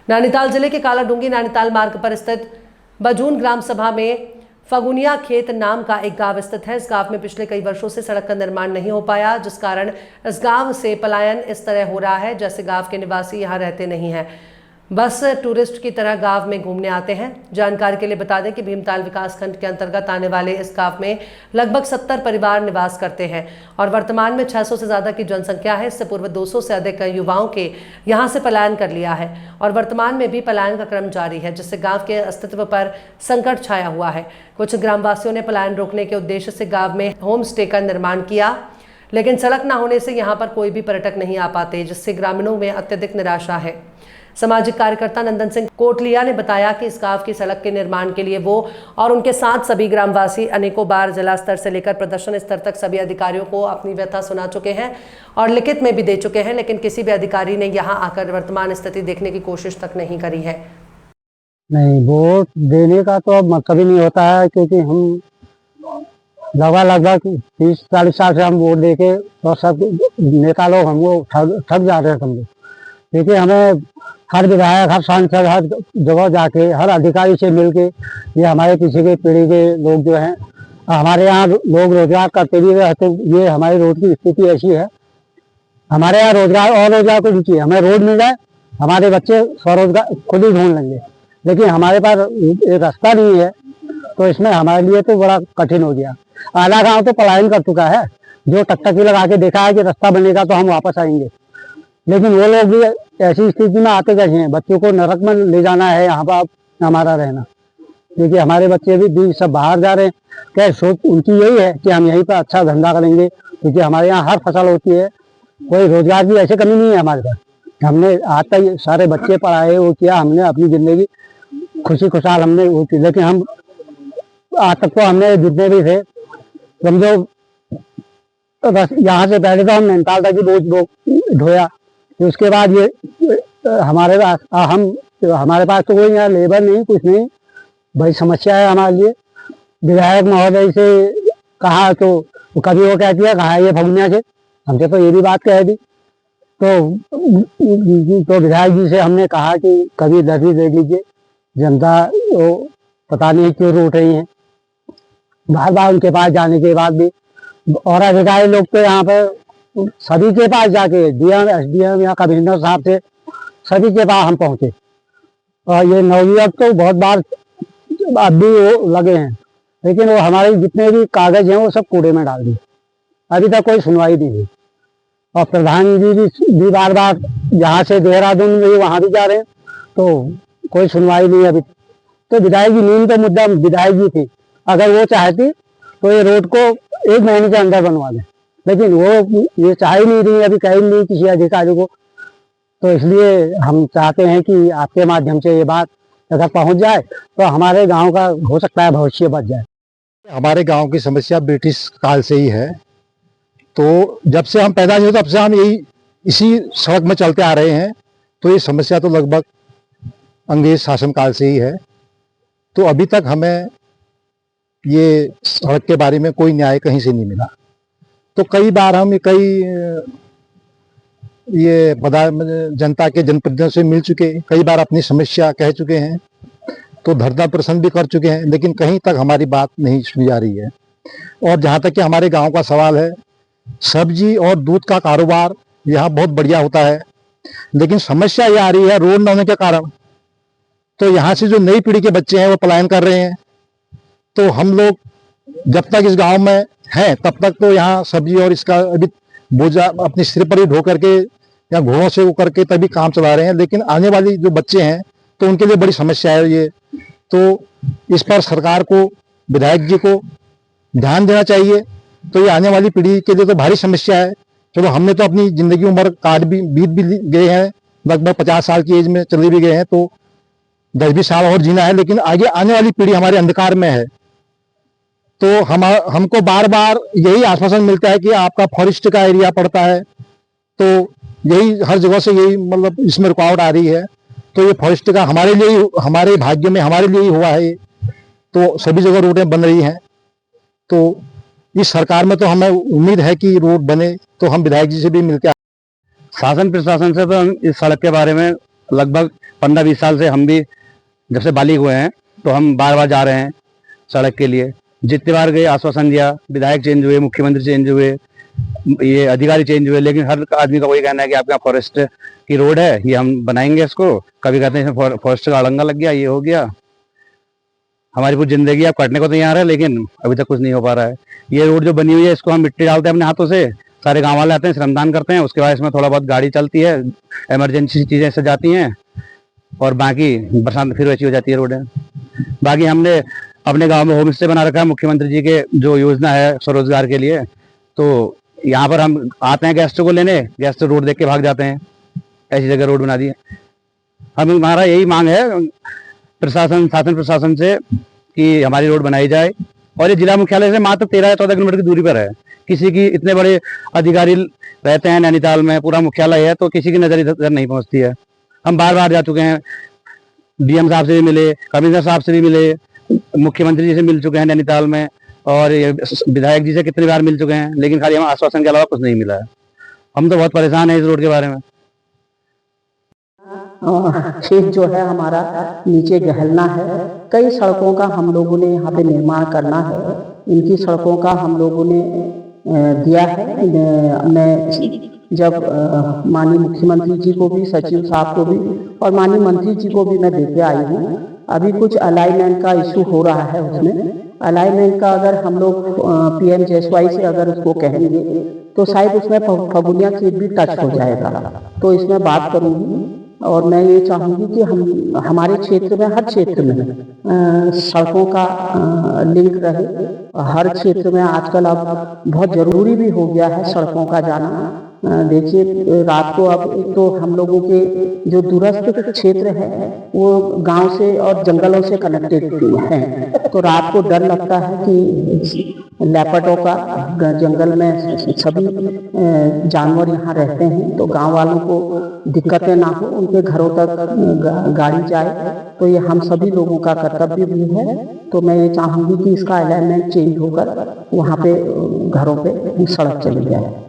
नैनीताल जिले के कालाडूंगी नैनीताल मार्ग पर स्थित बजून ग्राम सभा में फगुनिया खेत नाम का एक गांव स्थित है। इस गांव में पिछले कई वर्षों से सड़क का निर्माण नहीं हो पाया, जिस कारण इस गांव से पलायन इस तरह हो रहा है जैसे गांव के निवासी यहां रहते नहीं हैं, बस टूरिस्ट की तरह गांव में घूमने आते हैं। जानकारी के लिए बता दें कि भीमताल विकासखंड के अंतर्गत आने वाले इस गांव में लगभग 70 परिवार निवास करते हैं और वर्तमान में 600 से ज़्यादा की जनसंख्या है। इससे पूर्व 200 से अधिक युवाओं के यहां से पलायन कर लिया है और वर्तमान में भी पलायन का क्रम जारी है, जिससे गाँव के अस्तित्व पर संकट छाया हुआ है। कुछ ग्रामवासियों ने पलायन रोकने के उद्देश्य से गाँव में होम स्टे का निर्माण किया, लेकिन सड़क न होने से यहाँ पर कोई भी पर्यटक नहीं आ पाते, जिससे ग्रामीणों में अत्यधिक निराशा है। सामाजिक कार्यकर्ता नंदन सिंह कोटलिया ने बताया कि इस गांव की सड़क के निर्माण के लिए वो और उनके साथ सभी ग्रामवासी अनेकों बार जिला स्तर से लेकर प्रदर्शन स्तर तक सभी अधिकारियों को अपनी व्यथा सुना चुके हैं और लिखित में भी दे चुके हैं, लेकिन किसी भी अधिकारी ने यहां आकर वर्तमान स्थिति देखने की कोशिश तक नहीं करी है। नहीं, वोट देने का तो अब मतलब ही नहीं होता है, क्योंकि हम लगभग 30-40 साल से हम वोट देके और सब नेता लोग हमको ठग जा रहे हैं समझो। क्योंकि हमें हर विधायक, हर सांसद, हर जगह जाके हर अधिकारी से मिलके ये हमारे पीछे के पीढ़ी के लोग जो हैं, हमारे यहाँ लोग रोजगार करते भी रहते। ये हमारे रोड की स्थिति ऐसी है, हमारे यहाँ रोजगार और रोजगार को नीचे, हमें रोड मिल जाए, हमारे बच्चे स्वरोजगार खुद ही ढूंढ लेंगे, लेकिन हमारे पास एक रास्ता नहीं है, तो इसमें हमारे लिए तो बड़ा कठिन हो गया। आधा गाँव तो पलायन कर चुका है, जो टकटकी लगा के देखा है कि रास्ता बनेगा तो हम वापस आएंगे, लेकिन वो लोग भी ऐसी स्थिति में आते कैसे हैं। बच्चों को नरक में ले जाना है यहाँ पर हमारा रहना, क्योंकि हमारे बच्चे भी सब बाहर जा रहे हैं। क्या सोच उनकी यही है कि हम यहीं पर अच्छा धंधा करेंगे, क्योंकि हमारे यहाँ हर फसल होती है, कोई रोजगार की ऐसी कमी नहीं है हमारे पास। हमने आज तक सारे बच्चे पढ़ाए, वो किया, हमने अपनी जिंदगी खुशी खुशहाल हमने वो की, लेकिन हम आज तक तो हमने जितने भी थे समझो, बस यहाँ से पहले तो हम नैनीताल तक ही बोझ ढोया, उसके बाद ये हमारे पास तो कोई यहाँ लेबर नहीं, कुछ नहीं, बड़ी समस्या है हमारे लिए। विधायक महोदय से कहा तो कभी वो कहती है कहा ये फगुनिया से, हमसे तो ये भी बात कह दी। तो विधायक जी से हमने कहा कि कभी दर्जी दे दीजिए, जनता वो पता नहीं क्यों रूठ रही है। बार बार उनके पास जाने के बाद भी और अधिकारी लोग तो यहाँ पर सभी के पास जाके डीएम, एसडीएम या कमिश्नर साहब से सभी के पास हम पहुंचे, और ये नवयुवक तो बहुत बार अब भी वो लगे हैं, लेकिन वो हमारे जितने भी कागज हैं वो सब कूड़े में डाल दिए, अभी तक कोई सुनवाई नहीं हुई। और प्रधान जी भी बार बार यहाँ से देहरादून में वहाँ भी जा रहे हैं, तो कोई सुनवाई नहीं अभी। तो विधायक जी, नींद तो मुद्दा विधायक जी थी, अगर वो चाहती तो ये रोड को 1 महीने के अंदर बनवा दें, लेकिन वो ये चाह ही नहीं रही, अभी कहीं नहीं किसी अधिकारी को। तो इसलिए हम चाहते हैं कि आपके माध्यम से ये बात अगर पहुंच जाए तो हमारे गांव का हो सकता है भविष्य बच जाए। हमारे गांव की समस्या ब्रिटिश काल से ही है, तो जब से हम पैदा हुए तब से हम इसी सड़क में चलते आ रहे हैं। तो ये समस्या तो लगभग अंग्रेज शासन काल से ही है, तो अभी तक हमें ये सड़क के बारे में कोई न्याय कहीं से नहीं मिला। तो कई बार हम ये जनता के जनप्रतिनिधियों से मिल चुके, कई बार अपनी समस्या कह चुके हैं, तो धरना प्रदर्शन भी कर चुके हैं, लेकिन कहीं तक हमारी बात नहीं सुनी जा रही है। और जहाँ तक कि हमारे गांव का सवाल है, सब्जी और दूध का कारोबार यहाँ बहुत बढ़िया होता है, लेकिन समस्या ये आ रही है रोड न होने के कारण। तो यहाँ से जो नई पीढ़ी के बच्चे हैं वो पलायन कर रहे हैं, तो हम लोग जब तक इस गांव में हैं तब तक तो यहाँ सब्जी और इसका अभी बोझा अपने सिर पर ही ढो करके या घोड़ों से वो करके तभी काम चला रहे हैं, लेकिन आने वाली जो बच्चे हैं तो उनके लिए बड़ी समस्या है ये। तो इस पर सरकार को, विधायक जी को ध्यान देना चाहिए। तो ये आने वाली पीढ़ी के लिए तो भारी समस्या है। चलो हमने तो अपनी जिंदगी उम्र काट भी बीत भी गए हैं, लगभग 50 साल की एज में चले भी गए हैं, तो 10-20 साल और जीना है, लेकिन आगे आने वाली पीढ़ी हमारे अंधकार में है। तो हमको बार बार यही आश्वासन मिलता है कि आपका फॉरेस्ट का एरिया पड़ता है, तो यही हर जगह से यही मतलब इसमें रुकावट आ रही है। तो ये फॉरेस्ट का हमारे लिए, हमारे भाग्य में हमारे लिए ही हुआ है ये, तो सभी जगह रोडें बन रही हैं। तो इस सरकार में तो हमें उम्मीद है कि रोड बने, तो हम विधायक जी से भी मिलकर शासन प्रशासन से तो हम इस सड़क के बारे में लगभग 15-20 साल से हम भी जब से बालिग हुए हैं तो हम बार बार जा रहे हैं सड़क के लिए। जितनी बार गए आश्वासन दिया, विधायक चेंज हुए, मुख्यमंत्री चेंज हुए, ये अधिकारी चेंज हुए, लेकिन हर आदमी का वही कहना है कि आपके यहाँ फॉरेस्ट की रोड है, ये हम बनाएंगे इसको। कभी कहते हैं इसमें फॉरेस्ट का अड़ंगा लग गया, ये हो गया। हमारी पूरी जिंदगी आप काटने को तैयार है, लेकिन अभी तक कुछ नहीं हो पा रहा है। ये रोड जो बनी हुई है इसको हम मिट्टी डालते हैं अपने हाथों से, सारे गांव वाले आते हैं, श्रमदान करते हैं, उसके बाद इसमें थोड़ा बहुत गाड़ी चलती है, इमरजेंसी चीजें इससे जाती हैं, और बाकी बरसात फिर वैसी हो जाती है रोडें। बाकी हमने अपने गांव में होम स्टे बना रखा है मुख्यमंत्री जी के जो योजना है स्वरोजगार के लिए। तो यहाँ पर हम आते हैं गेस्टों को लेने, गेस्ट रोड देख के भाग जाते हैं, ऐसी जगह रोड बना दी है। हमारा यही मांग है शासन प्रशासन से कि हमारी रोड बनाई जाए, और ये जिला मुख्यालय से मात्र 13 या 14 किलोमीटर की दूरी पर है। किसी की इतने बड़े अधिकारी रहते हैं नैनीताल में, पूरा मुख्यालय है, तो किसी की नजर इधर नहीं पहुंचती है। हम बार बार जा चुके हैं, डीएम साहब से भी मिले, कमिश्नर साहब से भी मिले, मुख्यमंत्री जी से मिल चुके हैं नैनीताल में, और विधायक जी से कितनी बार मिल चुके हैं, लेकिन खाली हमें आश्वासन के अलावा कुछ नहीं मिला है। हम तो बहुत परेशान हैं इस रोड के बारे में। खेत जो है हमारा नीचे गहलना है, कई सड़कों का हम लोगों ने यहाँ पे निर्माण करना है। इनकी सड़कों का हम लोगों ने दिया है। मैं जब माननीय मुख्यमंत्री जी को भी, सचिव साहब को भी और माननीय मंत्री जी को भी मैं देके आई हूँ। अभी कुछ अलाइनमेंट का इशू हो रहा है, उसमें अलाइनमेंट का अगर हम लोग PMJSY से अगर उसको कहेंगे तो शायद उसमें फगुनिया खेत भी टच हो जाएगा। तो इसमें बात करूँगी, और मैं ये चाहूँगी कि हम हमारे क्षेत्र में, हर क्षेत्र में सड़कों का लिंक रहे। हर क्षेत्र में आजकल अब बहुत ज़रूरी भी हो गया है सड़कों का जाना। देखिए रात को अब एक तो हम लोगों के जो दूरस्थ क्षेत्र है वो गांव से और जंगलों से कनेक्टेड हैं, तो रात को डर लगता है कि लेपर्डों का, जंगल में सभी जानवर यहाँ रहते हैं, तो गांव वालों को दिक्कतें ना हो, उनके घरों तक गाड़ी जाए, तो ये हम सभी लोगों का कर्तव्य भी है। तो मैं ये चाहूँगी कि इसका अलाइनमेंट चेंज होकर वहाँ पे घरों पे सड़क चली जाए।